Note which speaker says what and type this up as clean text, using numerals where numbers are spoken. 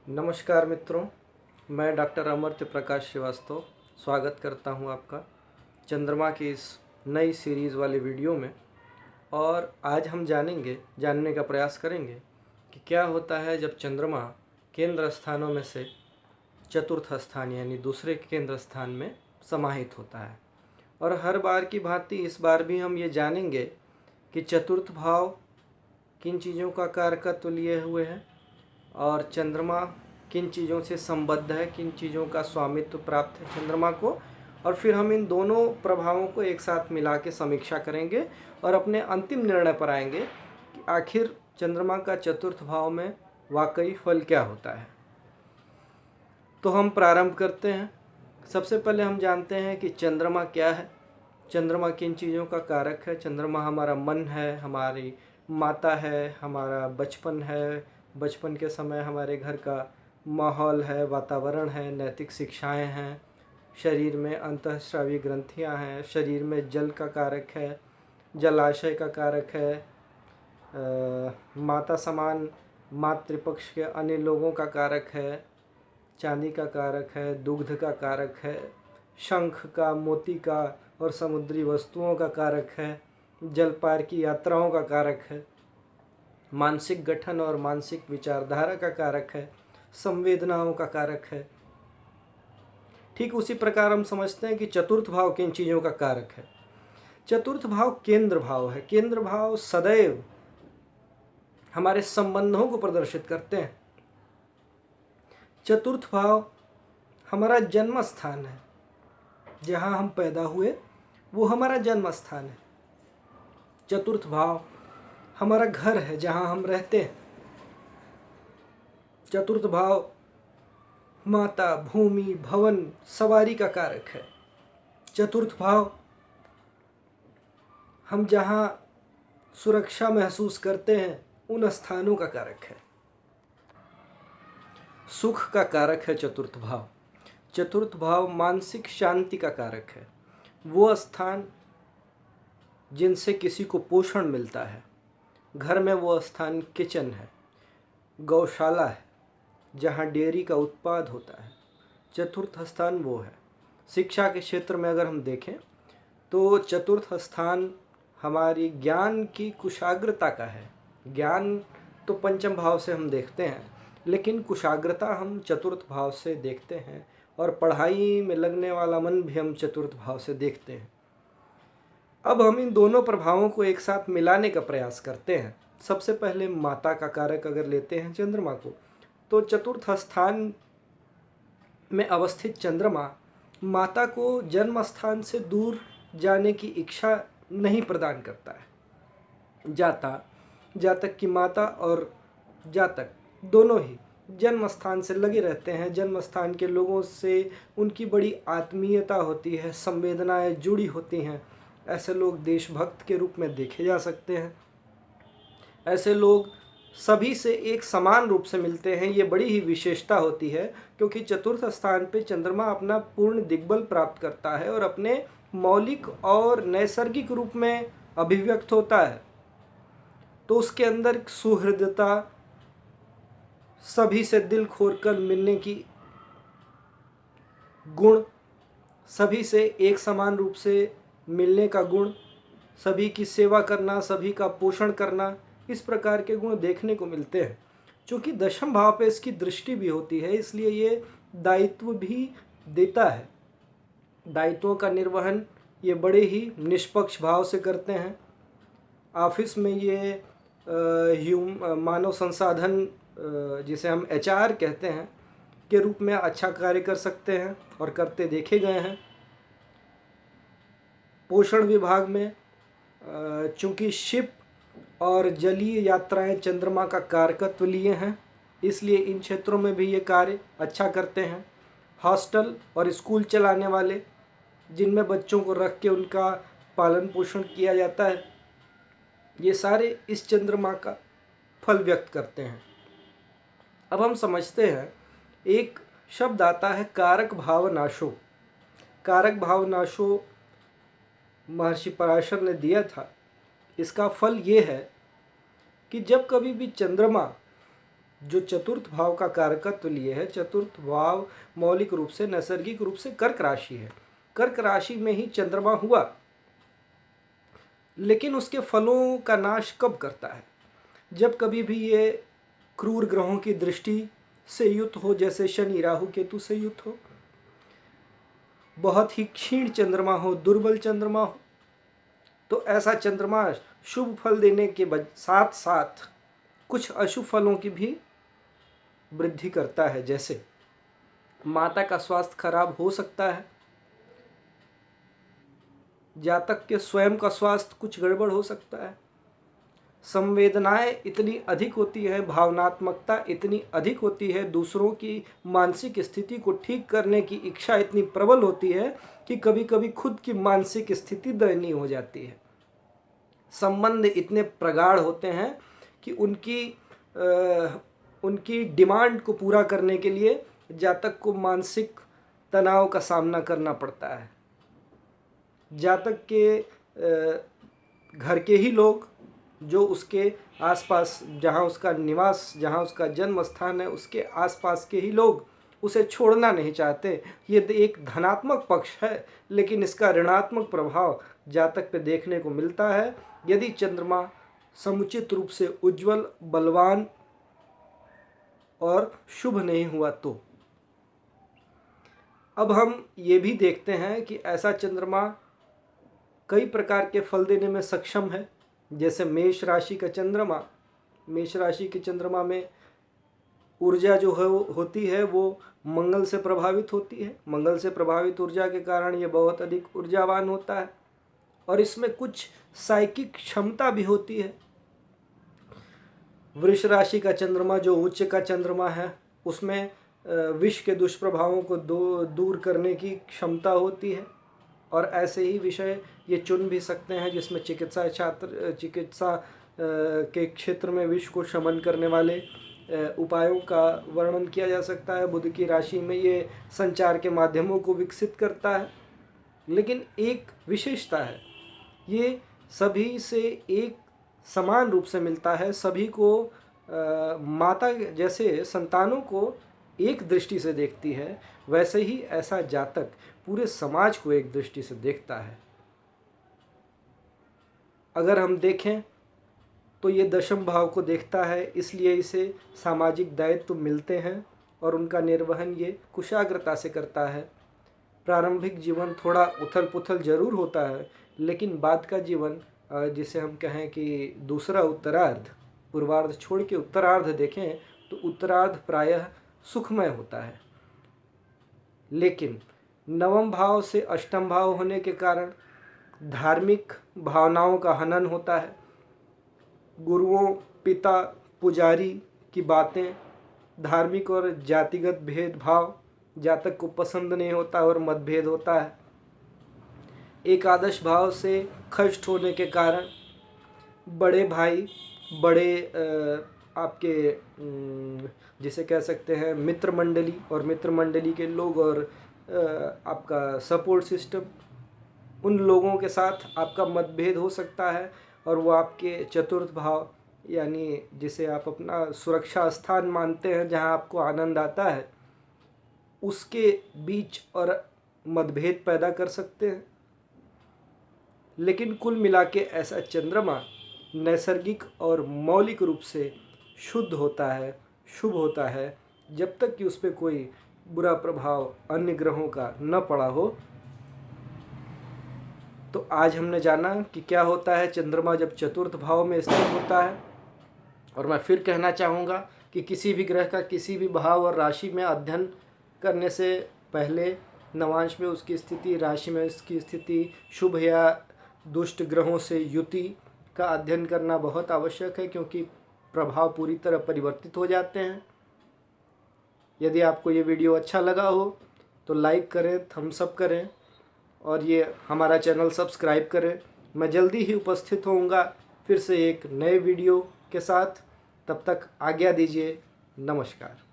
Speaker 1: नमस्कार मित्रों, मैं डॉक्टर अमर्त्य प्रकाश श्रीवास्तव स्वागत करता हूं आपका चंद्रमा की इस नई सीरीज़ वाले वीडियो में। और आज हम जानने का प्रयास करेंगे कि क्या होता है जब चंद्रमा केंद्र स्थानों में से चतुर्थ स्थान यानी दूसरे केंद्र स्थान में समाहित होता है। और हर बार की भांति इस बार भी हम ये जानेंगे कि चतुर्थ भाव किन चीज़ों का कारकत्व लिए हुए है और चंद्रमा किन चीज़ों से संबद्ध है, किन चीज़ों का स्वामित्व प्राप्त है चंद्रमा को। और फिर हम इन दोनों प्रभावों को एक साथ मिला के समीक्षा करेंगे और अपने अंतिम निर्णय पर आएंगे कि आखिर चंद्रमा का चतुर्थ भाव में वाकई फल क्या होता है। तो हम प्रारंभ करते हैं। सबसे पहले हम जानते हैं कि चंद्रमा क्या है। चंद्रमा किन चीज़ों का कारक है। चंद्रमा हमारा मन है, हमारी माता है, हमारा बचपन है, बचपन के समय हमारे घर का माहौल है, वातावरण है, नैतिक शिक्षाएं हैं, शरीर में अंतःस्रावी ग्रंथियां हैं, शरीर में जल का कारक है, जलाशय का कारक है, माता समान मातृपक्ष के अन्य लोगों का कारक है, चांदी का कारक है, दुग्ध का कारक है, शंख का, मोती का और समुद्री वस्तुओं का कारक है, जलपार की यात्राओं का कारक है, मानसिक गठन और मानसिक विचारधारा का कारक है, संवेदनाओं का कारक है। ठीक उसी प्रकार हम समझते हैं कि चतुर्थ भाव किन चीज़ों का कारक है। चतुर्थ भाव केंद्र भाव है। केंद्र भाव सदैव हमारे संबंधों को प्रदर्शित करते हैं। चतुर्थ भाव हमारा जन्म स्थान है, जहाँ हम पैदा हुए वो हमारा जन्म स्थान है। चतुर्थ भाव हमारा घर है, जहाँ हम रहते हैं। चतुर्थ भाव माता, भूमि, भवन, सवारी का कारक है। चतुर्थ भाव हम जहाँ सुरक्षा महसूस करते हैं उन स्थानों का कारक है। सुख का कारक है चतुर्थ भाव। चतुर्थ भाव मानसिक शांति का कारक है। वो स्थान जिनसे किसी को पोषण मिलता है। घर में वो स्थान किचन है, गौशाला है, जहाँ डेयरी का उत्पाद होता है। चतुर्थ स्थान वो है। शिक्षा के क्षेत्र में अगर हम देखें तो चतुर्थ स्थान हमारी ज्ञान की कुशाग्रता का है। ज्ञान तो पंचम भाव से हम देखते हैं, लेकिन कुशाग्रता हम चतुर्थ भाव से देखते हैं। और पढ़ाई में लगने वाला मन भी हम चतुर्थ भाव से देखते हैं। अब हम इन दोनों प्रभावों को एक साथ मिलाने का प्रयास करते हैं। सबसे पहले माता का कारक अगर लेते हैं चंद्रमा को, तो चतुर्थ स्थान में अवस्थित चंद्रमा माता को जन्म स्थान से दूर जाने की इच्छा नहीं प्रदान करता है। जातक की माता और जातक दोनों ही जन्म स्थान से लगे रहते हैं। जन्म स्थान के लोगों से उनकी बड़ी आत्मीयता होती है, संवेदनाएं जुड़ी होती हैं। ऐसे लोग देशभक्त के रूप में देखे जा सकते हैं। ऐसे लोग सभी से एक समान रूप से मिलते हैं। ये बड़ी ही विशेषता होती है, क्योंकि चतुर्थ स्थान पे चंद्रमा अपना पूर्ण दिग्बल प्राप्त करता है और अपने मौलिक और नैसर्गिक रूप में अभिव्यक्त होता है। तो उसके अंदर सुहृदता, सभी से दिल खोलकर मिलने की गुण, सभी से एक समान रूप से मिलने का गुण, सभी की सेवा करना, सभी का पोषण करना, इस प्रकार के गुण देखने को मिलते हैं। चूँकि दशम भाव पे इसकी दृष्टि भी होती है, इसलिए ये दायित्व भी देता है। दायित्वों का निर्वहन ये बड़े ही निष्पक्ष भाव से करते हैं। ऑफिस में ये मानव संसाधन, जिसे हम HR कहते हैं, के रूप में अच्छा कार्य कर सकते हैं और करते देखे गए हैं। पोषण विभाग में चूँकि शिप और जलीय यात्राएं चंद्रमा का कारकत्व लिए हैं, इसलिए इन क्षेत्रों में भी ये कार्य अच्छा करते हैं। हॉस्टल और स्कूल चलाने वाले, जिनमें बच्चों को रख के उनका पालन पोषण किया जाता है, ये सारे इस चंद्रमा का फल व्यक्त करते हैं। अब हम समझते हैं, एक शब्द आता है कारक भावनाशो। कारक भावनाशो महर्षि पराशर ने दिया था। इसका फल ये है कि जब कभी भी चंद्रमा जो चतुर्थ भाव का कारकत्व लिए है, चतुर्थ भाव मौलिक रूप से नैसर्गिक रूप से कर्क राशि है। कर्क राशि में ही चंद्रमा हुआ, लेकिन उसके फलों का नाश कब करता है? जब कभी भी ये क्रूर ग्रहों की दृष्टि से युक्त हो, जैसे शनि राहु केतु से युक्त हो, बहुत ही क्षीण चंद्रमा हो, दुर्बल चंद्रमा हो, तो ऐसा चंद्रमा शुभ फल देने के साथ साथ कुछ अशुभ फलों की भी वृद्धि करता है। जैसे माता का स्वास्थ्य खराब हो सकता है, जातक के स्वयं का स्वास्थ्य कुछ गड़बड़ हो सकता है, संवेदनाएं इतनी अधिक होती है, भावनात्मकता इतनी अधिक होती है, दूसरों की मानसिक स्थिति को ठीक करने की इच्छा इतनी प्रबल होती है कि कभी कभी खुद की मानसिक स्थिति दयनीय हो जाती है। संबंध इतने प्रगाढ़ होते हैं कि उनकी डिमांड को पूरा करने के लिए जातक को मानसिक तनाव का सामना करना पड़ता है। जातक के घर के ही लोग, जो उसके आसपास, जहाँ उसका निवास, जहाँ उसका जन्म स्थान है, उसके आसपास के ही लोग उसे छोड़ना नहीं चाहते। ये एक धनात्मक पक्ष है, लेकिन इसका ऋणात्मक प्रभाव जातक पे देखने को मिलता है यदि चंद्रमा समुचित रूप से उज्जवल, बलवान और शुभ नहीं हुआ तो। अब हम ये भी देखते हैं कि ऐसा चंद्रमा कई प्रकार के फल देने में सक्षम है। जैसे मेष राशि का चंद्रमा, मेष राशि के चंद्रमा में ऊर्जा जो है होती है वो मंगल से प्रभावित होती है। मंगल से प्रभावित ऊर्जा के कारण ये बहुत अधिक ऊर्जावान होता है और इसमें कुछ साइकिक क्षमता भी होती है। वृष राशि का चंद्रमा जो उच्च का चंद्रमा है, उसमें विष के दुष्प्रभावों को दूर करने की क्षमता होती है। और ऐसे ही विषय ये चुन भी सकते हैं जिसमें चिकित्सा के क्षेत्र में विष को शमन करने वाले उपायों का वर्णन किया जा सकता है। बुध की राशि में ये संचार के माध्यमों को विकसित करता है। लेकिन एक विशेषता है, ये सभी से एक समान रूप से मिलता है। सभी को माता जैसे संतानों को एक दृष्टि से देखती है, वैसे ही ऐसा जातक पूरे समाज को एक दृष्टि से देखता है। अगर हम देखें तो ये दशम भाव को देखता है, इसलिए इसे सामाजिक दायित्व मिलते हैं और उनका निर्वहन ये कुशाग्रता से करता है। प्रारंभिक जीवन थोड़ा उथल पुथल जरूर होता है, लेकिन बाद का जीवन, जिसे हम कहें कि दूसरा उत्तरार्ध, पूर्वार्ध छोड़ के उत्तरार्ध देखें तो उत्तरार्ध प्रायः सुखमय होता है। लेकिन नवम भाव से अष्टम भाव होने के कारण धार्मिक भावनाओं का हनन होता है। गुरुओं, पिता, पुजारी की बातें, धार्मिक और जातिगत भेदभाव जातक को पसंद नहीं होता और मतभेद होता है। एकादश भाव से खष्ट होने के कारण बड़े भाई, बड़े आपके जिसे कह सकते हैं मित्र मंडली, और मित्र मंडली के लोग और आपका सपोर्ट सिस्टम, उन लोगों के साथ आपका मतभेद हो सकता है और वो आपके चतुर्थ भाव, यानी जिसे आप अपना सुरक्षा स्थान मानते हैं, जहां आपको आनंद आता है, उसके बीच और मतभेद पैदा कर सकते हैं। लेकिन कुल मिला के ऐसा चंद्रमा नैसर्गिक और मौलिक रूप से शुद्ध होता है, शुभ होता है, जब तक कि उस पर कोई बुरा प्रभाव अन्य ग्रहों का न पड़ा हो। तो आज हमने जाना कि क्या होता है चंद्रमा जब चतुर्थ भाव में स्थित होता है। और मैं फिर कहना चाहूँगा कि किसी भी ग्रह का किसी भी भाव और राशि में अध्ययन करने से पहले नवांश में उसकी स्थिति, राशि में उसकी स्थिति, शुभ या दुष्ट ग्रहों से युति का अध्ययन करना बहुत आवश्यक है, क्योंकि प्रभाव पूरी तरह परिवर्तित हो जाते हैं। यदि आपको ये वीडियो अच्छा लगा हो तो लाइक करें, थम्स अप करें और ये हमारा चैनल सब्सक्राइब करें। मैं जल्दी ही उपस्थित होऊंगा फिर से एक नए वीडियो के साथ। तब तक आज्ञा दीजिए। नमस्कार।